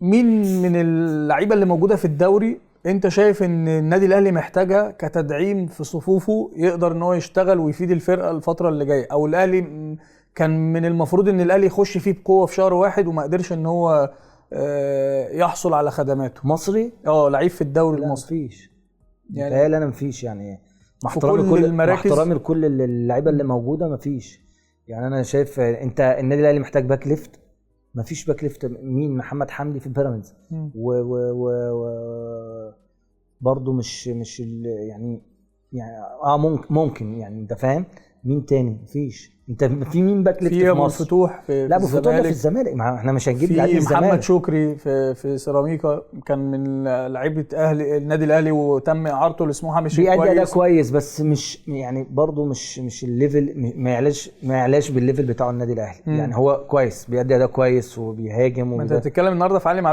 مين من اللعيبه اللي موجوده في الدوري انت شايف ان النادي الاهلي محتاجها كتدعيم في صفوفه، يقدر ان هو يشتغل ويفيد الفرقه الفتره اللي جايه، او الاهلي كان من المفروض ان الاهلي يخش فيه بقوه في شهر واحد وما قدرش ان هو يحصل على خدماته؟ مصري لعيب في الدوري لا المصري. مفيش يعني انا مفيش يعني مع في احترامي كل المراكز، مع احترامي لكل اللعيبه اللي موجوده مفيش. يعني انا شايف انت النادي الاهلي محتاج باك ليفت، مفيش باك ليفت. مين؟ محمد حمدي في بيراميدز و برضه مش يعني ممكن يعني انت فاهم. مين تاني؟ مفيش. انت في مين باك ليفت في ابو مصر؟ الفتوح لا ابو الفتوح ده في الزمالك، ما احنا مش هنجيب لعيب في الزمالك. محمد شكري في سيراميكا كان من لعيبه اهلي النادي الاهلي وتم اعارته لسموحه، مش بيأدي اداء كويس بس مش يعني برضه مش الليفل، ما يعلاش بالليفل بتاع النادي الاهلي. يعني هو كويس، بيأدي اداء كويس وبيهاجم ما انت بتتكلم النهارده في علي